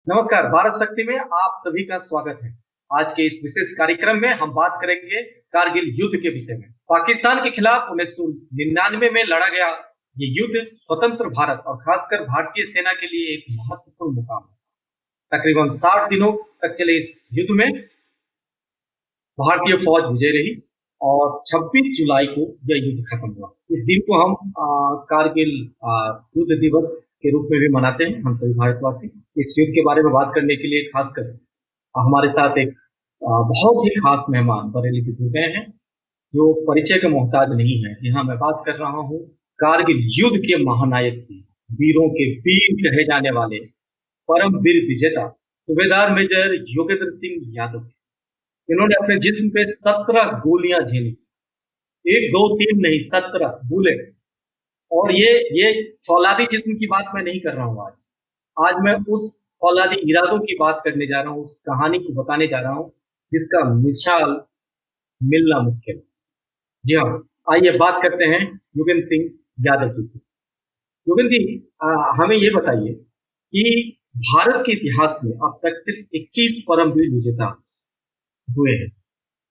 नमस्कार। भारत शक्ति में आप सभी का स्वागत है। आज के इस विशेष कार्यक्रम में हम बात करेंगे कारगिल युद्ध के विषय में। पाकिस्तान के खिलाफ 1999 में लड़ा गया ये युद्ध स्वतंत्र भारत और खासकर भारतीय सेना के लिए एक महत्वपूर्ण मुकाम है। तकरीबन 60 दिनों तक चले इस युद्ध में भारतीय फौज विजय रही और 26 जुलाई को यह युद्ध खत्म हुआ। इस दिन को हम कारगिल युद्ध दिवस के रूप में भी मनाते हैं, हम सभी भारतवासी। इस युद्ध के बारे में बात करने के लिए खासकर हमारे साथ एक बहुत ही खास मेहमान बरेली से जुड़ गए हैं, जो परिचय का मोहताज नहीं है। जी हाँ, मैं बात कर रहा हूँ कारगिल युद्ध के महानायक की, वीरों के वीर कहे जाने वाले परम वीर विजेता सूबेदार मेजर योगेंद्र सिंह यादव। इन्होंने अपने जिस्म पे 17 गोलियां झेली, एक दो तीन नहीं, 17 बुलेट्स। और ये फौलादी जिस्म की बात मैं नहीं कर रहा हूँ। आज आज मैं उस फौलादी इरादों की बात करने जा रहा हूँ, उस कहानी को बताने जा रहा हूँ जिसका मिसाल मिलना मुश्किल है। जी हाँ, आइए बात करते हैं योगेंद्र सिंह यादव जी से। योगेंद्र जी, हमें ये बताइए कि भारत के इतिहास में अब तक सिर्फ 21 परमवीर विजेता हुए हैं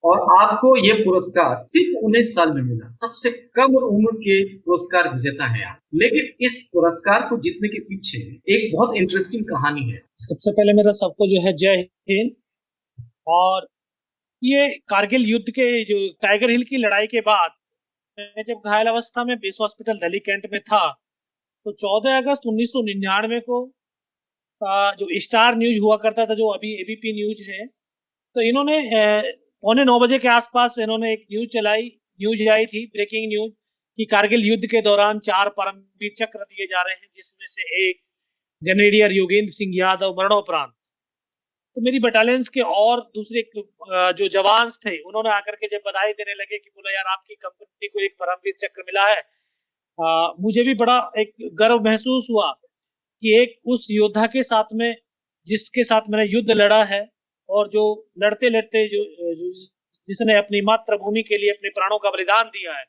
और आपको ये पुरस्कार सिर्फ 19 साल में मिला। सबसे कम उम्र के पुरस्कार विजेता है आप। लेकिन इस पुरस्कार को जीतने के पीछे एक बहुत इंटरेस्टिंग कहानी है। सबसे पहले मेरा सबको जो है जय हिंद। और ये कारगिल युद्ध के जो टाइगर हिल की लड़ाई के बाद मैं जब घायल अवस्था में बेस हॉस्पिटल दिल्ली कैंट में था, तो 14 अगस्त 1999 को जो स्टार न्यूज हुआ करता था, जो अभी एबीपी न्यूज है, तो इन्होंने 9:45 के आसपास इन्होंने एक न्यूज आई थी, ब्रेकिंग न्यूज, कि कारगिल युद्ध के दौरान 4 परमवीर चक्र दिए जा रहे हैं, जिसमें से एक ग्रेनेडियर योगेंद्र सिंह यादव मरणोपरांत। तो मेरी बटालियंस के और दूसरे जो जवान थे, उन्होंने आकर के जब बधाई देने लगे कि बोला यार आपकी कंपनी को एक परमवीर चक्र मिला है, मुझे भी बड़ा एक गर्व महसूस हुआ कि एक उस योद्धा के साथ में, जिसके साथ मैंने युद्ध लड़ा है और जो लड़ते लड़ते जिसने अपनी मातृभूमि के लिए अपने प्राणों का बलिदान दिया है,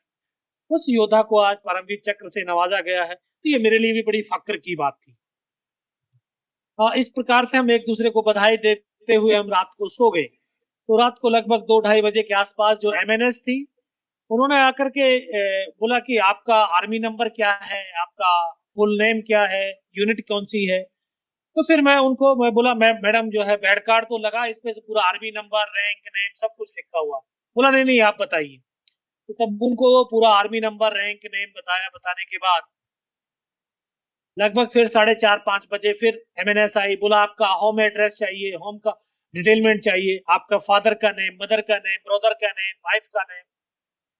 उस योद्धा को आज परमवीर चक्र से नवाजा गया है। तो ये मेरे लिए भी बड़ी फक्र की बात थी। इस प्रकार से हम एक दूसरे को बधाई देते हुए हम रात को सो गए। तो रात को लगभग 2-2:30 के आसपास जो एमएनएस थी, उन्होंने आकर के बोला कि आपका आर्मी नंबर क्या है, आपका फुल नेम क्या है, यूनिट कौन सी है। तो फिर मैं बोला मैडम जो है बेड कार्ड तो लगा, इस पे से पूरा आर्मी नंबर, रैंक, नेम सब कुछ लिखा हुआ। बोला नहीं नहीं आप बताइए। तो तब उनको पूरा आर्मी नंबर, रैंक, नेम बताया। बताने के बाद लगभग फिर 4:30-5 बजे फिर एमएनएस आई। बोला आपका होम एड्रेस चाहिए, होम का डिटेलमेंट चाहिए, आपका फादर का नेम, मदर का नेम, ब्रदर का नेम, वाइफ का नेम।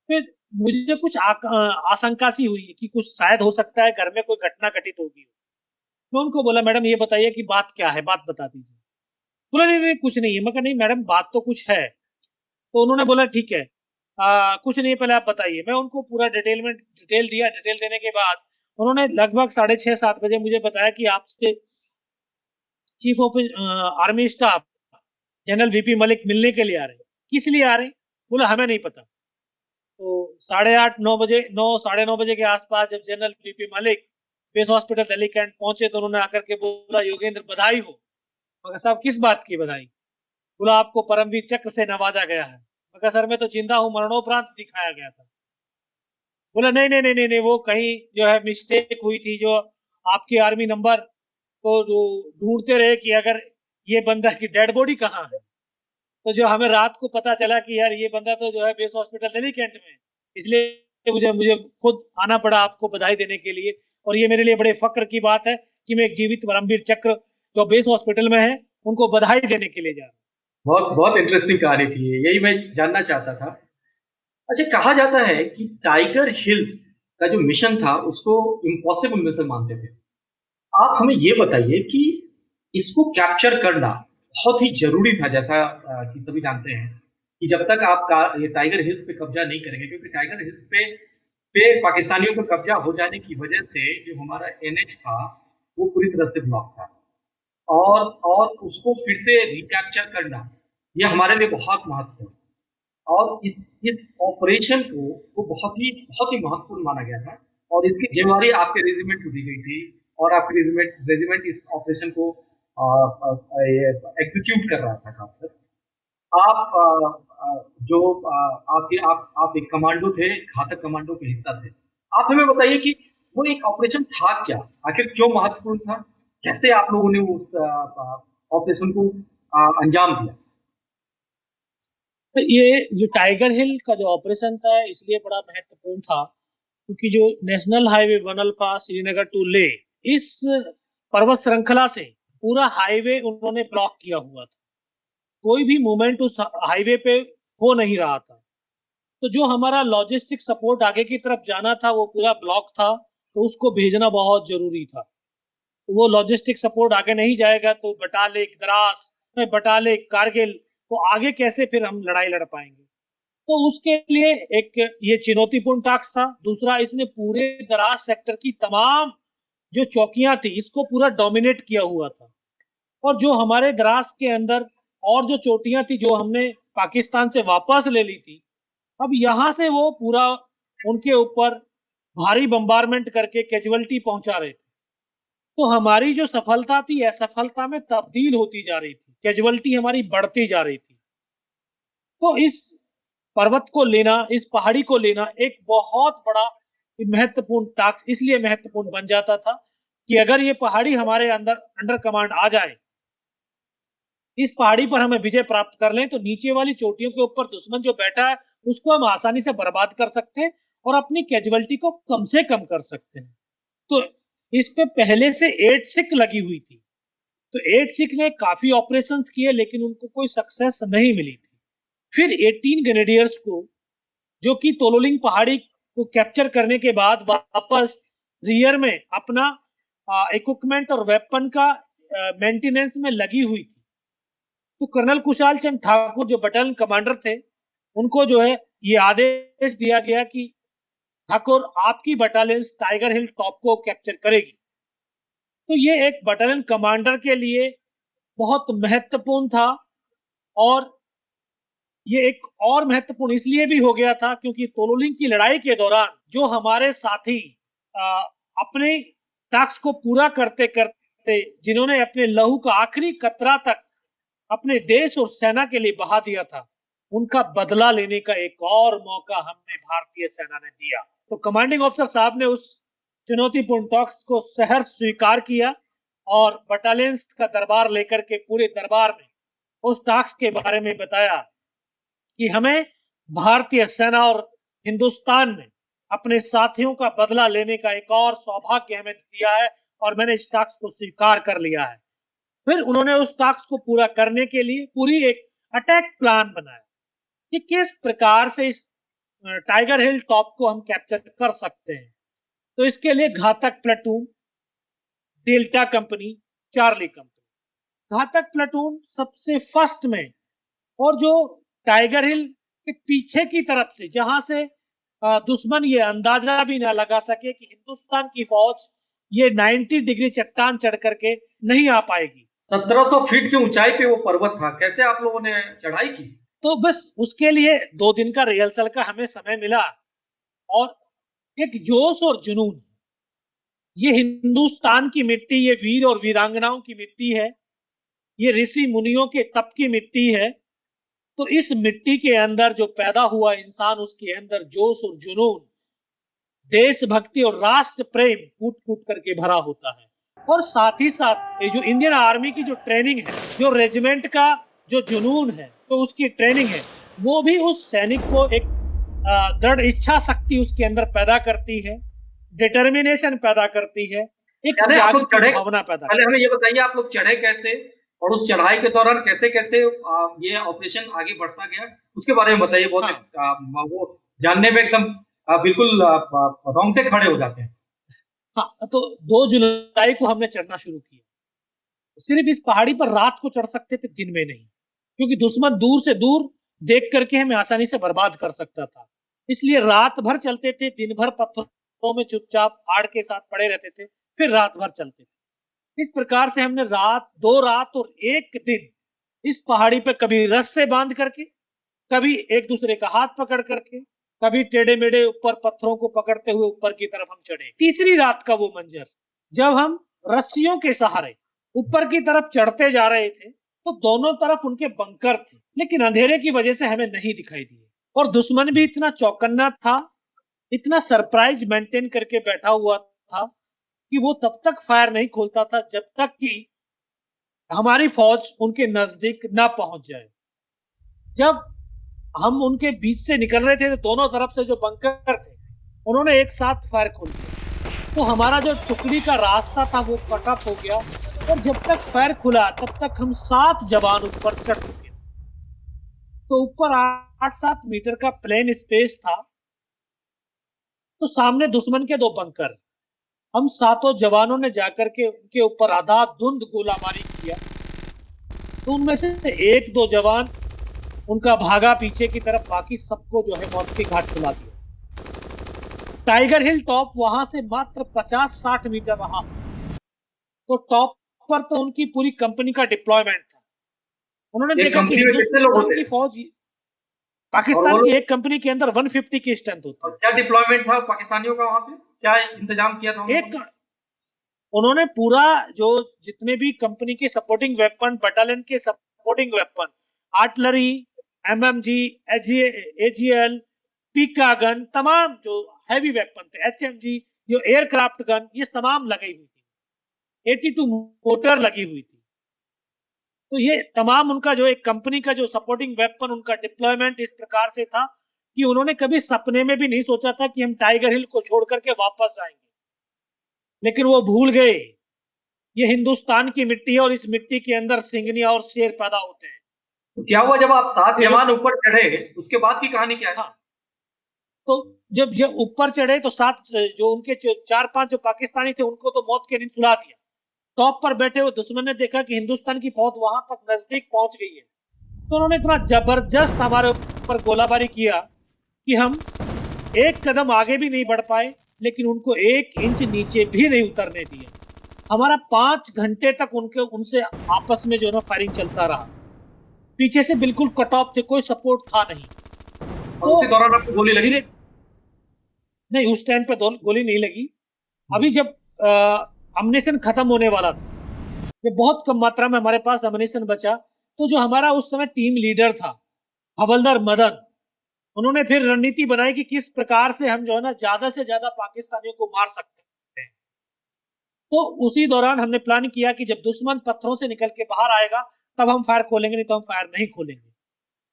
फिर मुझे कुछ आशंका सी हुई कि कुछ शायद हो सकता है घर में कोई घटना घटित होगी। मैं उनको बोला मैडम ये बताइए कि बात क्या है, बात बता दीजिए। बोला नहीं नहीं कुछ नहीं है। मैं कहा नहीं मैडम बात तो कुछ है। तो उन्होंने बोला ठीक है, कुछ नहीं, पहले आप बताइए। मैं उनको पूरा डिटेल दिया। डिटेल देने के बाद उन्होंने लगभग 6:30-7 बजे मुझे बताया कि आपसे chief of army staff general VP Malik मिलने के लिए आ रहे हैं। किस लिए आ रहे हैं? बोला हमें नहीं पता। तो 8:30-9 बजे, 9 साढ़े 9 बजे के आसपास जब general VP Malik base hospital Delhi cantt पहुंचे, तो उन्होंने आकर के बोला योगेंद्र बधाई हो। मगर साहब किस बात की बधाई? बोला आपको परमवीर चक्र से नवाजा गया है। मगर सर मैं तो जिंदा हूँ, मरणोपरांत दिखाया गया था। बोला नहीं नहीं नहीं नहीं नहीं, वो कहीं जो है मिस्टेक हुई थी, जो आपके आर्मी नंबर को जो ढूंढते रहे कि अगर ये बंदा की डेड बॉडी कहाँ है। तो जो हमें रात को पता चला कि यार ये बंदा तो जो है बेस हॉस्पिटल दिल्ली कैंट में, इसलिए मुझे मुझे खुद आना पड़ा आपको बधाई देने के लिए। और ये मेरे लिए बड़े फक्र की बात है कि मैं एक जीवित परमवीर चक्र जो बेस हॉस्पिटल में है उनको बधाई देने के लिए जा रहा हूँ। बहुत बहुत इंटरेस्टिंग कहानी थी ये, यही मैं जानना चाहता था। अच्छा, कहा जाता है कि टाइगर हिल्स का जो मिशन था उसको इम्पॉसिबल मिशन मानते थे। आप हमें ये बताइए कि इसको कैप्चर करना बहुत ही जरूरी था, जैसा कि सभी जानते हैं कि जब तक आप ये टाइगर हिल्स पे कब्जा नहीं करेंगे, क्योंकि टाइगर हिल्स पे पाकिस्तानियों का कब्जा हो जाने की वजह से जो हमारा एनएच था वो पूरी तरह से ब्लॉक था। और उसको फिर से रिकैप्चर करना ये हमारे लिए बहुत महत्वपूर्ण। और इस ऑपरेशन को बहुत ही महत्वपूर्ण माना गया था और इसकी जिम्मेवारी आपके रेजिमेंट को दी गई थी और आपकी रेजिमेंट रेजिमेंट इस ऑपरेशन को एग्जीक्यूट कर रहा था खासकर। आप जो आप एक कमांडो थे, घातक कमांडो के हिस्सा थे। आप हमें बताइए कि वो एक ऑपरेशन था क्या, आखिर क्यों महत्वपूर्ण था, कैसे आप लोगों ने उस ऑपरेशन को अंजाम दिया? तो ये जो टाइगर हिल का जो ऑपरेशन था इसलिए बड़ा महत्वपूर्ण था क्योंकि जो नेशनल हाईवे बनलपा श्रीनगर टू ले, इस पर्वत श्रृंखला से पूरा हाईवे उन्होंने ब्लॉक किया हुआ था। कोई भी मूवमेंट उस हाईवे पे हो नहीं रहा था। तो जो हमारा लॉजिस्टिक सपोर्ट आगे की तरफ जाना था वो पूरा ब्लॉक था, तो उसको भेजना बहुत जरूरी था। तो वो लॉजिस्टिक सपोर्ट आगे नहीं जाएगा तो बटाले द्रास में, बटाले कारगिल, तो आगे कैसे फिर हम लड़ाई लड़ पाएंगे। तो उसके लिए एक ये चुनौतीपूर्ण टास्क था। दूसरा, इसने पूरे द्रास सेक्टर की तमाम जो चौकियां थी इसको पूरा डोमिनेट किया हुआ था। और जो हमारे द्रास के अंदर और जो चोटियां थी जो हमने पाकिस्तान से वापस ले ली थी, अब यहां से वो पूरा उनके ऊपर भारी बम्बारमेंट करके कैजुअलिटी पहुंचा रहे थे। तो हमारी जो सफलता थी असफलता में तब्दील होती जा रही थी, कैजुअलिटी हमारी बढ़ती जा रही थी। तो इस पर्वत को लेना, इस पहाड़ी को लेना एक बहुत बड़ा महत्वपूर्ण टास्क इसलिए महत्वपूर्ण बन जाता था कि अगर ये पहाड़ी हमारे अंडर कमांड आ जाए, इस पहाड़ी पर हमें विजय प्राप्त कर लें, तो नीचे वाली चोटियों के ऊपर दुश्मन जो बैठा है उसको हम आसानी से बर्बाद कर सकते हैं और अपनी कैजुअलिटी को कम से कम कर सकते हैं। तो इस पे पहले से 8 सिख लगी हुई थी। तो 8 सिख ने काफी ऑपरेशंस किए लेकिन उनको कोई सक्सेस नहीं मिली थी। फिर 18 ग्रेनेडियर्स को, जो कि तोलोलिंग पहाड़ी को कैप्चर करने के बाद वापस रियर में अपना इक्विपमेंट और वेपन का मेंटेनेंस में लगी हुई थी, तो कर्नल कुशाल चंद ठाकुर जो बटालियन कमांडर थे, उनको जो है ये आदेश दिया गया कि ठाकुर आपकी बटालियन टाइगर हिल टॉप को कैप्चर करेगी। तो ये एक बटालियन कमांडर के लिए बहुत महत्वपूर्ण था। और ये एक और महत्वपूर्ण इसलिए भी हो गया था क्योंकि तोलोलिंग की लड़ाई के दौरान जो हमारे साथी अपने टास्क को पूरा करते करते, जिन्होंने अपने लहू का आखिरी कतरा तक अपने देश और सेना के लिए बहा दिया था, उनका बदला लेने का एक और मौका हमें भारतीय सेना ने दिया। तो कमांडिंग ऑफिसर साहब ने उस चुनौतीपूर्ण टास्क को सहर्ष स्वीकार किया और बटालियंस का दरबार लेकर के पूरे दरबार में उस टास्क के बारे में बताया कि हमें भारतीय सेना और हिंदुस्तान ने अपने साथियों का बदला लेने का एक और सौभाग्य हमें दिया है और मैंने इस टास्क को स्वीकार कर लिया है। फिर उन्होंने उस टास्क को पूरा करने के लिए पूरी एक अटैक प्लान बनाया कि किस प्रकार से इस टाइगर हिल टॉप को हम कैप्चर कर सकते हैं। तो इसके लिए घातक platoon, delta company, Charlie company, घातक प्लाटून सबसे फर्स्ट में, और जो टाइगर हिल के पीछे की तरफ से, जहां से दुश्मन ये अंदाजा भी ना लगा सके कि हिंदुस्तान की फौज ये 90 डिग्री चट्टान चढ़ करके नहीं आ पाएगी। 1700 फीट की ऊंचाई पे वो पर्वत था, कैसे आप लोगों ने चढ़ाई की? तो बस उसके लिए 2 दिन का रिहर्सल का हमें समय मिला और एक जोश और जुनून। ये हिंदुस्तान की मिट्टी, ये वीर और वीरांगनाओं की मिट्टी है, ये ऋषि मुनियों के तप की मिट्टी है। तो इस मिट्टी के अंदर जो पैदा हुआ इंसान, उसके अंदर जोश और जुनून, देशभक्ति और राष्ट्र प्रेम कूट कूट करके भरा होता है। और साथ ही साथ ये जो इंडियन आर्मी की जो ट्रेनिंग है, जो रेजिमेंट का जो जुनून है, तो उसकी ट्रेनिंग है, वो भी उस सैनिक को एक दृढ़ इच्छा शक्ति उसके अंदर पैदा करती है, डिटर्मिनेशन पैदा करती है, एक आप लोग चढ़े, भावना पैदा। पहले हमें ये बताइए आप लोग चढ़े कैसे और उस चढ़ाई के दौरान कैसे कैसे ये ऑपरेशन आगे बढ़ता गया, उसके बारे में बताइए। बहुत हाँ। वो जानने में एकदम बिल्कुल रोंगटे खड़े हो जाते हैं। हाँ, तो 2 जुलाई को हमने चढ़ना शुरू किया। सिर्फ इस पहाड़ी पर रात को चढ़ सकते थे, दिन में नहीं, क्योंकि दुश्मन दूर से दूर देख करके हमें आसानी से बर्बाद कर सकता था। इसलिए रात भर चलते थे, दिन भर पत्थरों में चुपचाप आड़ के साथ पड़े रहते थे, फिर रात भर चलते थे। इस प्रकार से हमने 2 रात और 1 दिन इस पहाड़ी पे कभी रस्से से बांध करके, कभी एक दूसरे का हाथ पकड़ करके, कभी टेढ़े मेढ़े ऊपर पत्थरों को पकड़ते हुए ऊपर की तरफ हम चढ़े। तीसरी रात का वो मंजर, जब हम रस्सियों के सहारे ऊपर की तरफ चढ़ते जा रहे थे तो दोनों तरफ उनके बंकर थे, लेकिन अंधेरे की वजह से हमें नहीं दिखाई दिए। और दुश्मन भी इतना चौकन्ना था, इतना सरप्राइज मेंटेन करके बैठा हुआ था कि वो तब तक फायर नहीं खोलता था जब तक कि हमारी फौज उनके नजदीक ना पहुंच जाए। जब हम उनके बीच से निकल रहे थे तो दोनों तरफ से जो बंकर थे उन्होंने एक साथ फायर खोल दिया, तो हमारा जो टुकड़ी का रास्ता था वो कट ऑफ हो गया। और जब तक फायर खुला तब तक हम 7 जवान ऊपर चढ़ चुके थे। तो ऊपर 8-7 मीटर का प्लेन स्पेस था, तो सामने दुश्मन के 2 बंकर। हम 7 जवानों ने जाकर के उनके ऊपर आधा-धुंध गोलाबारी किया। तो उनमें से 1-2 जवान उनका भागा पीछे की तरफ, बाकी सबको जो है मौत के घाट चला दिया। टाइगर हिल टॉप वहां से मात्र 50-60 मीटर रहा, तो टॉप पर तो उनकी पूरी कंपनी का डिप्लॉयमेंट था। उन्होंने देखा कि हिंदुस्तान की फौज, पाकिस्तान की एक कंपनी के अंदर 150 की स्ट्रेंथ होती है। क्या डिप्लॉयमेंट था पाकिस्तानियों का वहां पे, क्या इंतजाम किया था उन्होंने पूरा जो जितने भी कंपनी के सपोर्टिंग वेपन, बटालियन के supporting weapon, artillery, MMG, AGL, पीका गन, तमाम जो हैवी वेपन थे, एचएमजी, जो एयरक्राफ्ट गन, ये तमाम लगी हुई थी। 82 मोटर लगी हुई थी। तो ये तमाम उनका जो एक कंपनी का जो सपोर्टिंग वेपन, उनका डिप्लॉयमेंट इस प्रकार से था कि उन्होंने कभी सपने में भी नहीं सोचा था कि हम टाइगर हिल को छोड़ करके वापस जाएंगे। लेकिन वो भूल गए ये हिंदुस्तान की मिट्टी है और इस मिट्टी के अंदर सिंगनिया और शेर पैदा होते हैं। तो क्या हुआ जब आप 7 जवान ऊपर चढ़े, उसके बाद की कहानी क्या है? हाँ, तो जब ऊपर चढ़े तो 7 जो उनके 4-5 जो पाकिस्तानी थे उनको तो मौत की नींद सुला दिया। टॉप पर बैठे हुए दुश्मन ने देखा कि हिंदुस्तान की फौज वहां तक नजदीक पहुंच गई है, तो उन्होंने इतना जबरदस्त हमारे ऊपर गोलाबारी किया कि हम एक कदम आगे भी नहीं बढ़ पाए, लेकिन उनको 1 इंच नीचे भी नहीं उतरने दिए। हमारा 5 घंटे तक उनसे आपस में जो है ना फायरिंग चलता रहा। पीछे से बिल्कुल कट ऑफ थे, कोई सपोर्ट था नहीं। तो उसी दौरान आपको गोली लगी? नहीं, उस टाइम पे गोली नहीं लगी। अभी जब अम्युनिशन खत्म होने वाला था, जब बहुत कम मात्रा में हमारे पास अम्युनिशन बचा, तो जो हमारा उस समय टीम लीडर था हवलदार मदन, उन्होंने फिर रणनीति बनाई कि किस प्रकार से हम जो है ना ज्यादा से ज्यादा पाकिस्तानियों को मार सकते हैं। तो उसी दौरान हमने प्लान किया कि जब दुश्मन पत्थरों से निकल के बाहर आएगा तब हम फायर खोलेंगे, नहीं तो हम फायर नहीं खोलेंगे।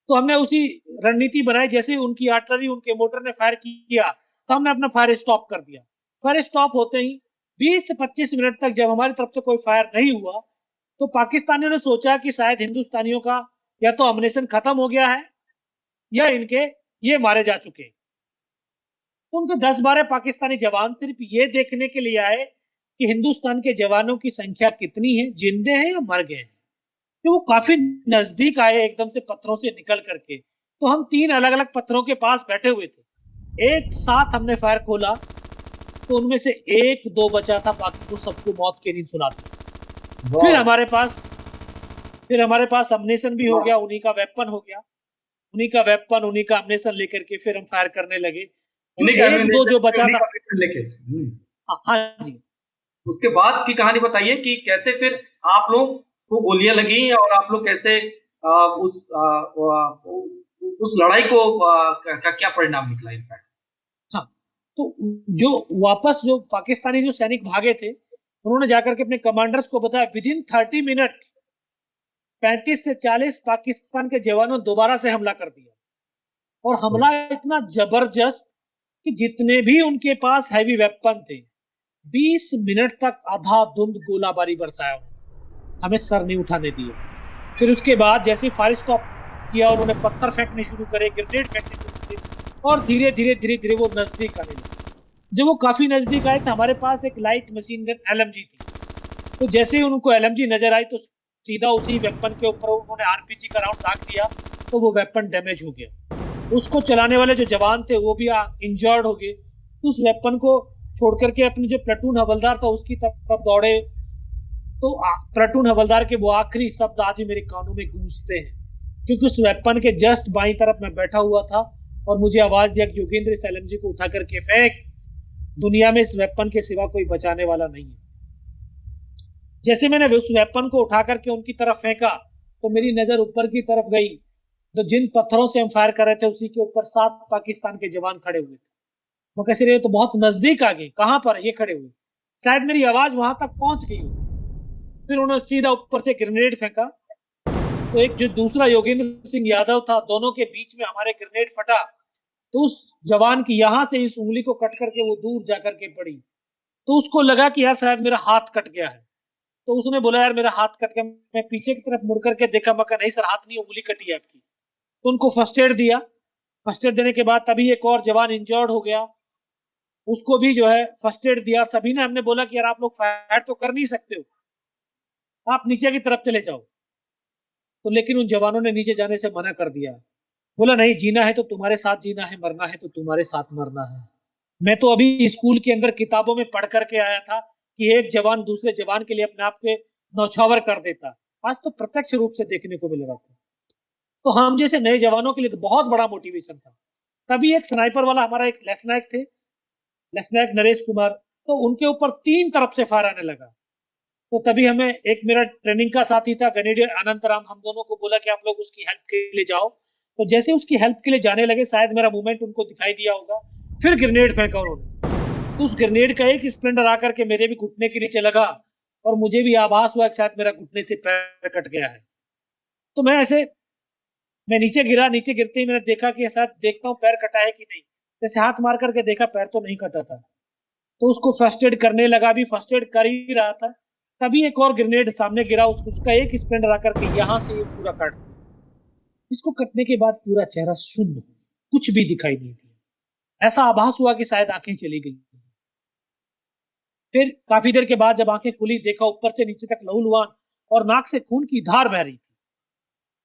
तो हमने उसी रणनीति बनाई। जैसे उनकी आर्टिलरी, उनके मोटर ने फायर किया तो हमने अपना फायर स्टॉप कर दिया। फायर स्टॉप होते ही 20 से 25 मिनट तक जब हमारी तरफ से कोई फायर नहीं हुआ, तो पाकिस्तानियों ने सोचा कि शायद हिंदुस्तानियों का या तो अम्युनिशन खत्म हो गया है या ये मारे जा चुके। तो उनके 10-12 पाकिस्तानी जवान सिर्फ ये देखने के लिए आए कि हिंदुस्तान के जवानों की संख्या कितनी है, जिंदे हैं या मर गए हैं। तो वो काफी नजदीक आए एकदम से पत्थरों से निकल करके। तो हम 3 अलग अलग पत्थरों के पास बैठे हुए थे, एक साथ हमने फायर खोला तो उनमें से 1-2 बचा था, बाकी को सबको मौत की नींद सुला दी। फिर हमारे पास अम्युनिशन भी हो गया, उन्हीं का वेपन हो गया, उन्हीं का वेपन, उन्हीं का अम्युनिशन लेकर के फिर हम फायर करने लगे। जो 1-2 जो बचा था लेके। हाँ जी। उसके बाद की कहानी बताइए कि कैसे फिर आप लोग को गोलियां लगी और आप लोग कैसे उस लड़ाई को का क्या परिणाम निकला इनफैक्ट? हाँ, तो जो पाकिस्तानी जो सैनिक भागे थे, उन्होंने जाकर के अपने कमांडर्स को बताया, विदिन 30 मिनट 35 से 40 पाकिस्तान के जवानों दोबारा से हमला कर दिया। और हमला इतना जबरदस्त कि जितने भी उनके पास हैवी वेपन थे 20 मिनट तक आधा-धुंध गोलाबारी बरसाया, हमें सर नहीं उठाने दिए। फिर उसके बाद जैसे फायर स्टॉप किया, उन्होंने पत्थर फेंकने शुरू करे, ग्रेनेड फेंकने शुरू करे, और धीरे धीरे वो नजदीक आने लगे। जब वो काफी नजदीक आए तो हमारे पास एक लाइट मशीन गन एलएमजी थी। तो जैसे ही उनको एलएमजी नजर आई तो सीधा उसी वेपन के ऊपर उन्होंने आरपीजी का राउंड दाग दिया, तो वो वेपन डैमेज हो गया। उसको चलाने वाले जो जवान थे वो भी इंजर्ड हो गए। तो उस वेपन को छोड़ करके अपने जो प्लेटून हवलदार था उसकी तरफ दौड़े। तो प्लेटून हवलदार के वो आखिरी शब्द आज ही मेरे कानों में गूंजते हैं, क्योंकि उस वेपन के जस्ट बाईं तरफ मैं बैठा हुआ था और मुझे आवाज दिया कि योगेंद्र इस एलएमजी को उठा करके फेंक, दुनिया में इस वेपन के सिवा कोई बचाने वाला नहीं है। जैसे मैंने उस वेपन को उठा करके उनकी तरफ फेंका तो मेरी नजर ऊपर की तरफ गई, तो जिन पत्थरों से हम फायर कर रहे थे उसी के ऊपर 7 पाकिस्तान के जवान खड़े हुए थे। वो कैसे रहे, तो बहुत नजदीक आ गए, कहां पर ये खड़े हुए, शायद मेरी आवाज वहां तक पहुंच गई हो। फिर उन्होंने सीधा ऊपर से ग्रेनेड फेंका, तो एक जो दूसरा योगेंद्र सिंह यादव था, दोनों के बीच में हमारे ग्रेनेड फटा, तो उस जवान की यहां से इस उंगली को कट करके वो दूर जाकर के पड़ी, तो उसको लगा कि यार शायद मेरा हाथ कट गया है। तो उसने बोला यार मेरा हाथ कट गया। मैं पीछे की तरफ मुड़ करके देखा, मैं कहा नहीं सर हाथ नहीं, उंगली कटी है आपकी। तो उनको फर्स्ट एड दिया। फर्स्ट एड देने के बाद तभी एक और जवान इंजर्ड हो गया, उसको भी जो है फर्स्ट एड दिया। सभी ने हमने बोला कि यार आप लोग फायर तो कर नहीं सकते हो, आप नीचे की तरफ चले जाओ। तो लेकिन उन जवानों ने नीचे जाने से मना कर दिया, बोला नहीं, जीना है तो तुम्हारे साथ जीना है, मरना है तो तुम्हारे साथ मरना है। मैं तो अभी स्कूल के अंदर किताबों में पढ़ करके आया था कि एक जवान दूसरे जवान के लिए अपने आप के नौछावर कर देता, आज तो प्रत्यक्ष रूप से देखने को मिल रहा था। तो हम जैसे नए जवानों के लिए तो बहुत बड़ा मोटिवेशन था। तभी एक स्नाइपर वाला हमारा एक लेफ्टिनेंट थे, लेफ्टिनेंट नरेश कुमार, तो उनके ऊपर 3 तरफ से फायर आने लगा। तो तभी हमें एक मेरा ट्रेनिंग का साथी था ग्रेनेडियर अनंत राम, हम दोनों को बोला कि आप लोग उसकी हेल्प के लिए जाओ। तो जैसे उसकी हेल्प के लिए जाने लगे, शायद मेरा मूवमेंट उनको दिखाई दिया होगा, फिर ग्रेनेड फेंका उन्होंने। तो उस ग्रेनेड का एक स्प्लेंडर आकर के मेरे भी घुटने के नीचे लगा और मुझे भी आभास हुआ कि शायद मेरा घुटने से पैर कट गया है। तो मैं नीचे गिरा, नीचे गिरते ही मैंने देखा कि शायद देखता हूँ पैर कटा है कि नहीं। जैसे हाथ मार करके देखा, पैर तो नहीं कटा था। तो उसको फर्स्ट एड करने लगा, भी फर्स्ट एड कर ही रहा था, तभी एक और ग्रेनेड सामने गिरा, उसका एक स्प्लेंडर आकर के यहां से ये पूरा काट दिया। इसको कटने के बाद पूरा चेहरा शून्य, कुछ भी दिखाई नहीं दिया। ऐसा आभास हुआ कि शायद आंखें चली गई। फिर काफी देर के बाद जब आंखें खुली, देखा ऊपर से नीचे तक लहूलुहान और नाक से खून की धार बह रही थी।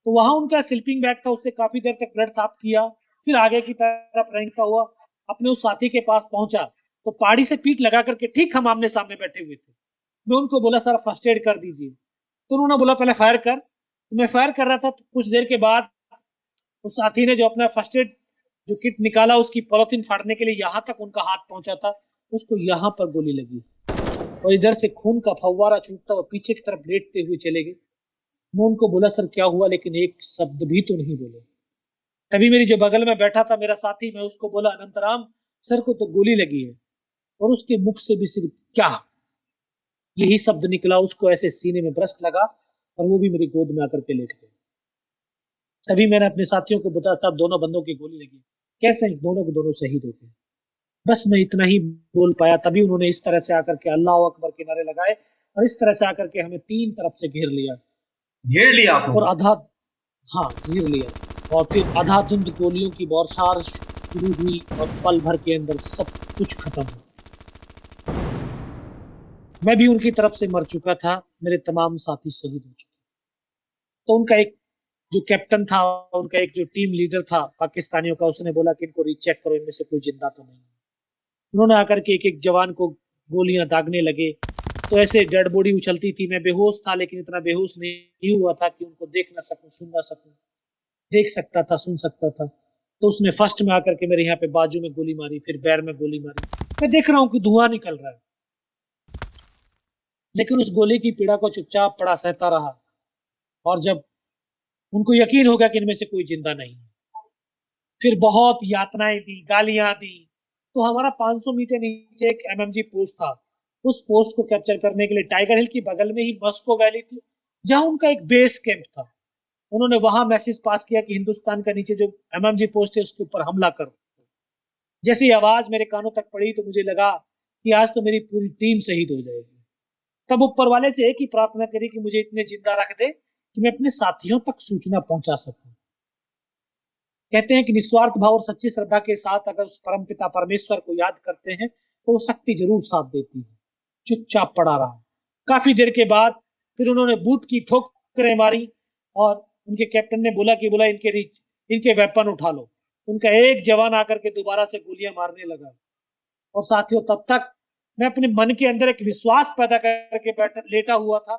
तो वहां उनका स्लीपिंग बैग था, उससे काफी देर तक ब्लड साफ किया। फिर आगे की तरफ रेंगता हुआ अपने उस साथी के पास पहुंचा, तो पहाड़ी से पीठ लगा करके ठीक हम आमने सामने बैठे हुए थे। मैं उनको बोला सर फर्स्ट एड कर दीजिए। तो उन्होंने बोला पहले फायर कर। तो मैं फायर कर रहा था, तो कुछ देर के बाद उस साथी ने जो अपना फर्स्ट एड जो किट निकाला, उसकी पॉलिथीन फाड़ने के लिए यहां तक उनका हाथ पहुंचा था, उसको यहां पर गोली लगी और इधर से खून का फव्वारा छूटता हुआ पीछे की तरफ लेटते हुए चले गए। मैं उनको बोला सर क्या हुआ, लेकिन एक शब्द भी तो नहीं बोले। तभी मेरी जो बगल में बैठा था मेरा साथी, मैं उसको बोला अनंतराम सर को तो गोली लगी है, और उसके मुख से भी सिर्फ क्या, यही शब्द निकला। उसको ऐसे सीने में ब्रस्ट लगा और वो भी मेरी गोद में आकर के लेट गए। तभी मैंने अपने साथियों को बताया साहब दोनों बंदों की गोली लगी। कैसे, दोनों को दोनों शहीद हो गए। बस मैं इतना ही बोल पाया। तभी उन्होंने इस तरह से आकर के अल्लाह अकबर के नारे लगाए और इस तरह से आकर के हमें 3 तरफ से घेर लिया। घेर लिया आपको? और आधा, हाँ घेर लिया। और फिर आधाधुंध गोलियों की बौछार शुरू हुई और पल भर के अंदर सब कुछ खत्म हो। मैं भी उनकी तरफ से मर चुका था, मेरे तमाम साथी शहीद हो चुके। तो उनका एक जो कैप्टन था, उनका एक जो टीम लीडर था पाकिस्तानियों का, उसने बोला कि इनको रीचेक करो, इनमें से कोई जिंदा तो नहीं। उन्होंने आकर के एक एक जवान को गोलियां दागने लगे। तो ऐसे डेड बॉडी उछलती थी, मैं बेहोश था, लेकिन इतना बेहोश नहीं हुआ था कि उनको देख ना सकूं, सुन ना सकूं। देख सकता था, सुन सकता था। तो उसने फर्स्ट में आकर के मेरे यहाँ पे बाजू में गोली मारी, फिर पैर में गोली मारी। मैं देख रहा हूँ कि धुआं निकल रहा है, लेकिन उस गोली की पीड़ा को चुपचाप पड़ा सहता रहा। और जब उनको यकीन हो गया कि इनमें से कोई जिंदा नहीं है, फिर बहुत यातनाएं दी, गालियां दी। तो हमारा 500 मीटर नीचे एक एमएमजी पोस्ट था। उस पोस्ट को कैप्चर करने के लिए टाइगर हिल की बगल में ही मस्को वैली थी, जहां उनका एक बेस कैंप था। उन्होंने वहां मैसेज पास किया कि हिंदुस्तान का नीचे जो एमएमजी पोस्ट है उसके ऊपर हमला करो। जैसी आवाज मेरे कानों तक पड़ी तो मुझे लगा कि आज तो मेरी पूरी टीम शहीद हो जाएगी। तब ऊपर वाले से एक ही प्रार्थना करी कि मुझे इतने जिंदा रख दे कि मैं अपने साथियों तक सूचना पहुंचा सकूं। कहते हैं कि निस्वार्थ भाव और सच्ची श्रद्धा के साथ अगर उस परमपिता परमेश्वर को याद करते हैं तो वो शक्ति जरूर साथ देती है। चुपचाप पड़ा रहा। काफी देर के बाद फिर उन्होंने बूट की ठोकरें मारी और उनके कैप्टन ने बोला कि इनके वेपन उठा लो। उनका एक जवान आकर के दोबारा से गोलियां मारने लगा। और साथियों तब तक मैं अपने मन के अंदर एक विश्वास पैदा करके लेटा हुआ था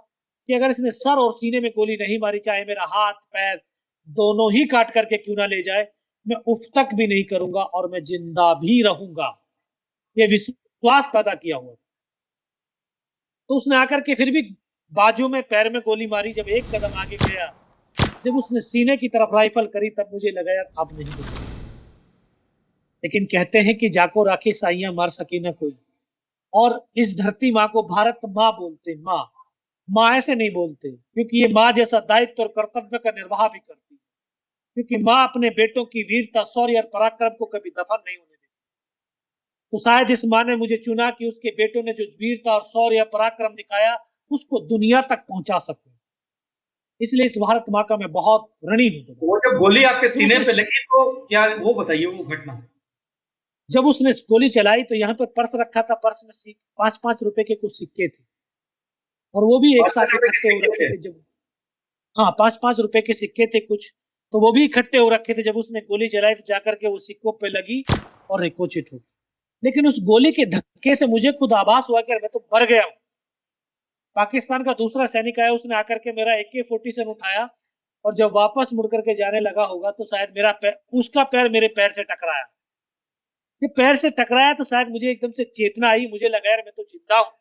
कि अगर इसने सर और सीने में गोली नहीं मारी, चाहे मेरा हाथ पैर दोनों ही काट करके क्यों ना ले जाए, मैं उफ तक भी नहीं करूंगा और मैं जिंदा भी रहूंगा। ये विश्वास पैदा किया हुआ। तो उसने आकर के फिर भी बाजू में पैर में गोली मारी, जब एक कदम आगे गया, जब उसने सीने की तरफ राइफल करी, तब मुझे लगा यार अब नहीं बचा। लेकिन कहते हैं कि जाको राखी साइयां मार सके ना कोई, और इस धरती माँ को भारत माँ बोलते। माँ माँ ऐसे नहीं बोलते, क्योंकि ये माँ जैसा दायित्व और कर्तव्य का निर्वाह भी करती है, क्योंकि माँ अपने बेटों की वीरता, शौर्य और पराक्रम को कभी दफन नहीं होने देती। तो शायद इस माँ ने मुझे चुना कि उसके बेटों ने जो वीरता और शौर्य पराक्रम दिखाया उसको दुनिया तक पहुंचा सकूं। इसलिए इस भारत माँ का मैं बहुत ऋणी हूं। वो जब गोली आपके सीने पे लगी तो क्या, वो बताइए वो घटना। जब उसने गोली चलाई तो यहाँ पे पर्स रखा था, पर्स में 5-5 रुपए के कुछ सिक्के थे, और वो भी एक साथ इकट्ठे हो रखे थे। जब हाँ 5-5 रुपए के सिक्के थे कुछ, तो वो भी इकट्ठे हो रखे थे। जब उसने गोली चलाई तो जाकर के वो सिक्कों पे लगी और रिकोचिट हो गई। लेकिन उस गोली के धक्के से मुझे खुद आभास हुआ कि मैं तो मर गया हूं। पाकिस्तान का दूसरा सैनिक आया, उसने आकर के मेरा AK-47 उठाया, और जब वापस मुड़ करके जाने लगा होगा तो शायद मेरा पैर, उसका पैर मेरे पैर से टकराया। जब पैर से टकराया तो शायद मुझे एकदम से चेतना आई, मुझे लगा यार मैं तो जिंदा हूं।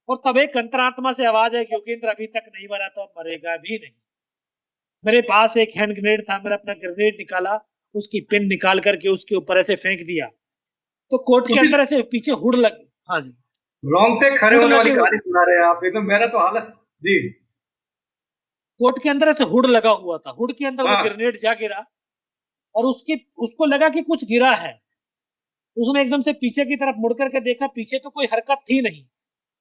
और तब एक अंतरात्मा से आवाज है कि योगेंद्र अभी तक नहीं मरा तो मरेगा भी नहीं। मेरे पास एक हैंड ग्रेनेड था, मैंने अपना ग्रेनेड निकाला, उसकी पिन निकाल करके उसके ऊपर ऐसे फेंक दिया, तो कोर्ट के अंदर ऐसे पीछे हुड लग। हाँ जी, रोंगटे खड़े होने वाली कहानी सुना रहे हैं आप एकदम, मेरा तो हालत जी। कोर्ट के अंदर ऐसे हुड लगा हुआ था, हुड के अंदर वो ग्रेनेड जा गिरा, और उसको लगा कि कुछ गिरा है। उसने एकदम से पीछे की तरफ मुड़ करके देखा, पीछे तो कोई हरकत थी नहीं,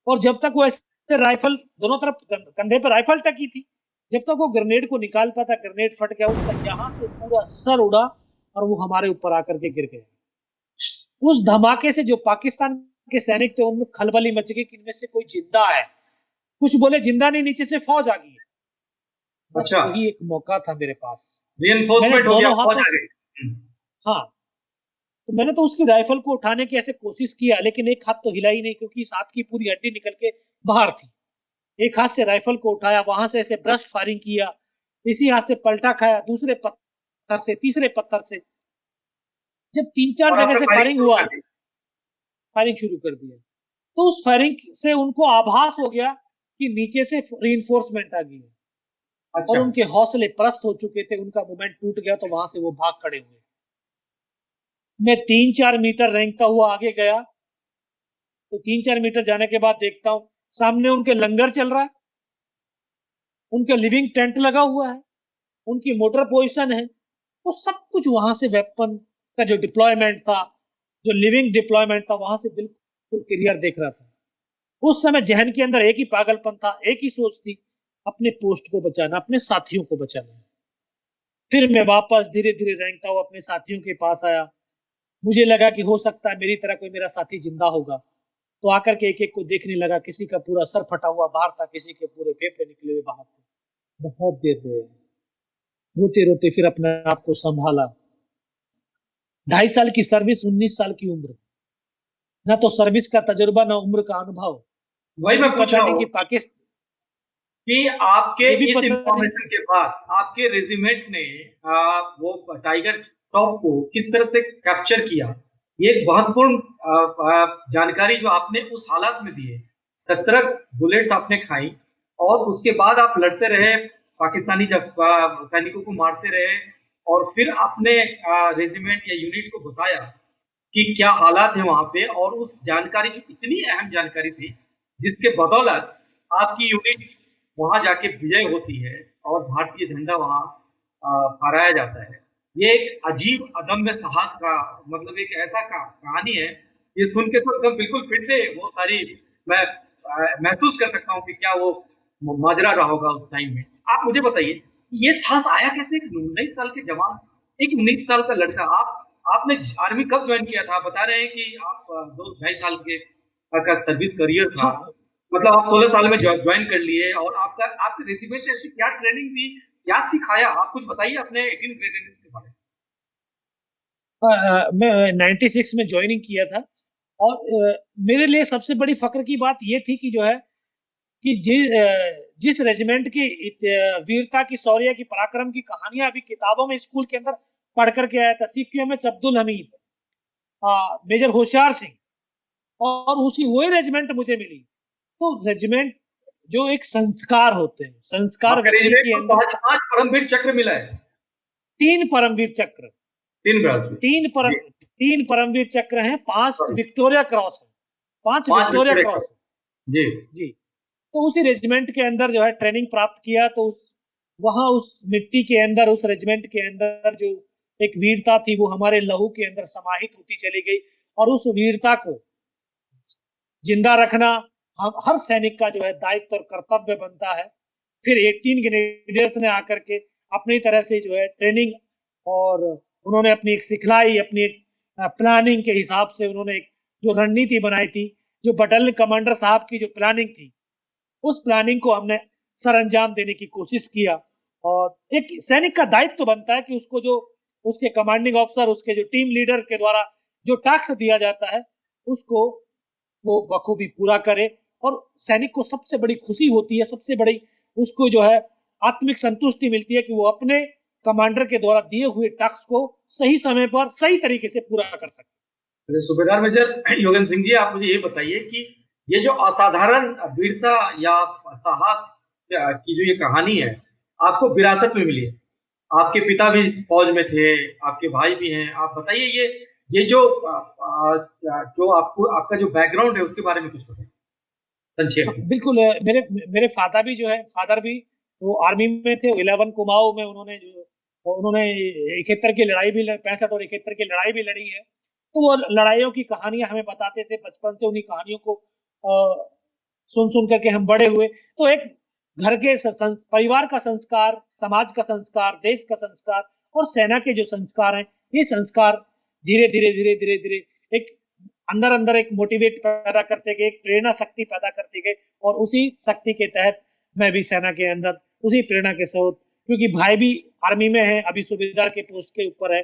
और जब तक वो ऐसे राइफल दोनों तरफ कंधे पर राइफल टकी थी, जब तक वो ग्रेनेड को निकाल पाता, ग्रेनेड फट गया, उसका यहां से पूरा सर उड़ा और वो हमारे ऊपर आकर के गिर गया। उस धमाके से जो पाकिस्तान के सैनिक थे उनमें खलबली मच गई कि इनमें से कोई जिंदा है। कुछ बोले जिंदा नहीं, नीचे से फौज आ गई है। अच्छा, वही एक मौका था मेरे पास, रिइंफोर्समेंट हो गया, फौज आ गई। हाँ, तो मैंने तो उसकी राइफल को उठाने की ऐसे कोशिश किया, लेकिन एक हाथ तो हिला ही नहीं, क्योंकि इस हाथ की पूरी हड्डी निकल के बाहर थी। एक हाथ से राइफल को उठाया, वहां से ऐसे ब्रश फायरिंग किया, इसी हाथ से पलटा खाया, दूसरे पत्थर से, तीसरे पत्थर से। जब 3-4 जगह से फायरिंग हुआ, फायरिंग शुरू कर दिया, तो उस फायरिंग से उनको आभास हो गया कि नीचे से रीइंफोर्समेंट आ गई है। अच्छा। और उनके हौसले परस्त हो चुके थे, उनका मोमेंट टूट गया, तो वहां से वो भाग खड़े हुए। मैं 3-4 मीटर रेंगता हुआ आगे गया, तो 3-4 मीटर जाने के बाद देखता हूं सामने उनके लंगर चल रहा है, उनके लिविंग टेंट लगा हुआ है, उनकी मोटर पोजीशन है, तो सब कुछ वहां से वेपन का जो डिप्लॉयमेंट था, जो लिविंग डिप्लॉयमेंट था, वहां से बिल्कुल क्लियर देख रहा था। उस समय जहन के अंदर एक ही पागलपन था, एक ही सोच थी, अपने पोस्ट को बचाना, अपने साथियों को बचाना। फिर मैं वापस धीरे धीरे रेंगता हुआ अपने साथियों के पास आया। मुझे लगा कि हो सकता है मेरी तरह कोई मेरा साथी जिंदा होगा, तो आकर के एक एक को देखने लगा। किसी का पूरा सर फटा हुआ बाहर था, किसी के पूरे फेफड़े निकले हुए बाहर थे। बहुत देर रहे, रोते रोते फिर अपने आप को संभाला। 2.5 साल की सर्विस, 19 साल की उम्र, ना तो सर्विस का तजुर्बा ना उम्र का अनुभव। वही मैं पूछ रहा हूं कि पाकिस्तान कि आपके इस इंफॉर्मेशन के बाद आपके रेजिमेंट ने वो टाइगर टॉप को किस तरह से कैप्चर किया, ये एक महत्वपूर्ण जानकारी जो आपने उस हालात में दी है। 17 बुलेट्स आपने खाई और उसके बाद आप लड़ते रहे, पाकिस्तानी जब सैनिकों को मारते रहे, और फिर आपने रेजिमेंट या यूनिट को बताया कि क्या हालात है वहां पे, और उस जानकारी जो इतनी अहम जानकारी थी जिसके बदौलत आपकी यूनिट वहां जाके विजय होती है और भारतीय झंडा वहां फहराया जाता है। ये एक अजीब अदम्य साहस का मतलब एक ऐसा कहानी है, ये सुन के तो एकदम बिल्कुल फिर से वो सारी मैं महसूस कर सकता हूँ कि क्या वो माजरा रहा होगा उस टाइम में। आप मुझे बताइए ये साहस आया कैसे? 19 साल के जवान, एक 19 साल का लड़का, आपने आर्मी कब ज्वाइन किया था? बता रहे हैं कि आप 2-2.5 साल के का सर्विस करियर था। हाँ। मतलब आप 16 साल में ज्वाइन कर लिए, और आपके रेजिमेंट से ऐसी क्या ट्रेनिंग दी, क्या सिखाया? आप कुछ बताइए अपने 18 ग्रेड के बारे में। मैं 96 में ज्वाइनिंग किया था, और मेरे लिए सबसे बड़ी फक्र की बात यह थी कि जो है कि जिस रेजिमेंट की वीरता की, शौर्य की, पराक्रम की कहानियां अभी किताबों में स्कूल के अंदर पढ़ करके आया था, CQMH अब्दुल हमीद, मेजर होशियार सिंह, और उसी वही रेजिमेंट मुझे मिली। तो रेजिमेंट जो एक संस्कार होते हैं, संस्कार व्यक्ति के अंदर। 5 परमवीर चक्र मिला है, 3 परमवीर चक्र, 3 तीन परमवीर चक्र हैं, 5 विक्टोरिया क्रॉस है, 5 विक्टोरिया क्रॉस है जी जी। तो उसी रेजिमेंट के अंदर जो है ट्रेनिंग प्राप्त किया, तो वहां उस मिट्टी के अंदर, उस रेजिमेंट के अंदर जो एक वीरता थी वो हमारे लहू के अंदर समाहित होती चली गई, और उस वीरता को जिंदा रखना हम हर सैनिक का जो है दायित्व और कर्तव्य बनता है। फिर 18 ग्रेनेडियर्स ने आकर के अपनी तरह से जो है ट्रेनिंग, और उन्होंने अपनी एक सिखलाई, अपनी एक प्लानिंग के हिसाब से उन्होंने एक जो रणनीति बनाई थी, जो बटालियन कमांडर साहब की जो प्लानिंग थी, उस प्लानिंग को हमने सर अंजाम देने की कोशिश किया। और एक सैनिक का दायित्व बनता है कि उसको जो उसके कमांडिंग ऑफिसर, उसके जो टीम लीडर के द्वारा जो टास्क दिया जाता है उसको वो बखूबी पूरा करे। और सैनिक को सबसे बड़ी खुशी होती है, सबसे बड़ी उसको जो है आत्मिक संतुष्टि मिलती है कि वो अपने कमांडर के द्वारा दिए हुए टास्क को सही समय पर सही तरीके से पूरा कर सके। सूबेदार मेजर योगेंद्र सिंह जी, आप मुझे ये बताइए कि ये जो असाधारण वीरता या साहस की जो ये कहानी है, आपको विरासत में मिली है। आपके पिता भी फौज में थे, आपके भाई भी हैं। आप बताइए ये जो आपका जो बैकग्राउंड है उसके बारे में कुछ बताइए संक्षेप में। बिल्कुल, मेरे फादर भी जो है, फादर भी वो आर्मी में थे। 11 कुमाऊं में उन्होंने 71 की लड़ाई भी 65 और 71 की लड़ाई भी लड़ी है। तो वो लड़ाइयों की कहानियां हमें बताते थे, बचपन से उन्हीं कहानियों को सुन करके हम बड़े हुए। तो एक घर के परिवार का संस्कार, समाज का संस्कार, देश का संस्कार और सेना के जो संस्कार हैं, ये संस्कार धीरे धीरे एक अंदर एक मोटिवेट पैदा करते गए, एक प्रेरणा शक्ति पैदा करते गए। और उसी शक्ति के तहत मैं भी सेना के अंदर उसी प्रेरणा के साथ, क्योंकि भाई भी आर्मी में है, अभी सूबेदार के पोस्ट के ऊपर है,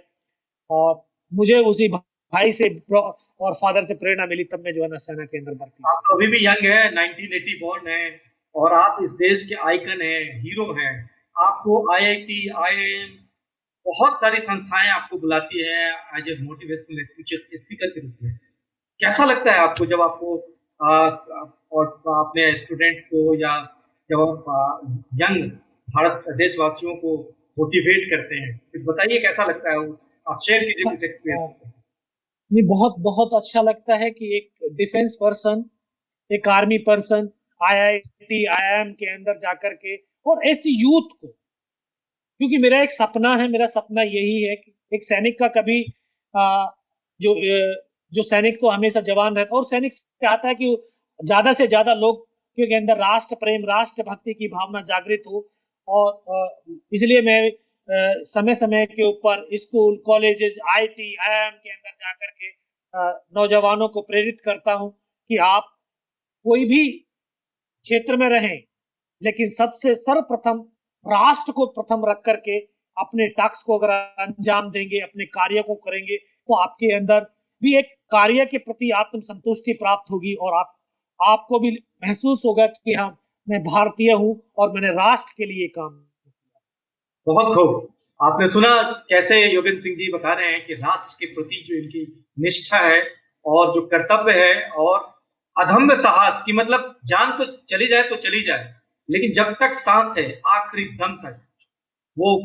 और मुझे उसी भाई से और फादर से प्रेरणा मिली, तब मैं जो है ना सेना के अंदर भर्ती। आप तो अभी भी यंग है, 1980 बॉर्न है, और आप इस देश के आइकन हैं, हीरो हैं। आपको IIT, IIM बहुत सारी संस्थाएं आपको बुलाती हैं एज ए मोटिवेशनल स्पीकर के रूप में। कैसा लगता है आपको जब आपको और अपने स्टूडेंट्स को या जब आप यंग भारत देशवासियों को मोटिवेट करते हैं, तो बताइए कैसा लगता है वो? आप शेयर कीजिए कुछ एक्सपीरियंस। नहीं, बहुत अच्छा लगता है कि एक डिफेंस पर्सन, एक आर्मी पर्सन IIT, IIM के अंदर जाकर के, और ऐसी यूथ को, क्योंकि मेरा एक सपना है, मेरा सपना यही है कि एक सैनिक का कभी जो सैनिक तो हमेशा जवान रहता है, और सैनिक चाहता है कि ज्यादा से ज्यादा लोग के अंदर राष्ट्र प्रेम, राष्ट्र भक्ति की भावना जागृत हो। और इसलिए मैं समय समय के ऊपर स्कूल, कॉलेजेस, IIT, IIM के अंदर जाकर के नौजवानों को प्रेरित करता हूं कि आप कोई भी क्षेत्र में रहें, लेकिन सबसे सर्वप्रथम राष्ट्र को प्रथम रख करके अपने टास्क को अगर अंजाम देंगे, अपने कार्य को करेंगे, तो आपके अंदर भी एक कार्य के प्रति आत्म संतुष्टि प्राप्त होगी, और आपको भी महसूस होगा कि हाँ, मैं भारतीय हूं और मैंने राष्ट्र के लिए काम किया। बहुत खूब। आपने सुना कैसे योगेंद्र सिंह जी बता रहे हैं कि राष्ट्र के प्रति जो इनकी निष्ठा है और जो कर्तव्य है, और अधम्य साहस की, मतलब जान तो चली जाए तो चली जाए, लेकिन जब तक सांस है, आखिरी दम तक वो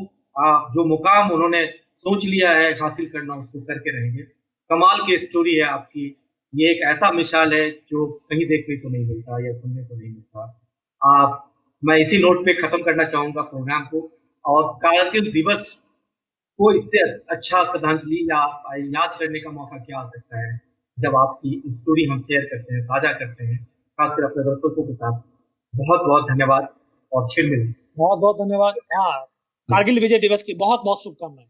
जो मुकाम उन्होंने सोच लिया है हासिल करना, उसको करके रहेंगे। कमाल की स्टोरी है आपकी। ये एक ऐसा मिसाल है जो कहीं देखने को नहीं मिलता या सुनने को नहीं मिलता। मैं इसी नोट पे खत्म करना चाहूंगा प्रोग्राम को, और कारगिल दिवस को इससे अच्छा श्रद्धांजलि या याद करने का मौका क्या आ सकता है जब आपकी स्टोरी हम शेयर करते हैं, साझा करते हैं, खासकर अपने दर्शकों के साथ। बहुत बहुत धन्यवाद और फिर मिलें। बहुत धन्यवाद। हाँ, कारगिल विजय दिवस की बहुत शुभकामनाएं।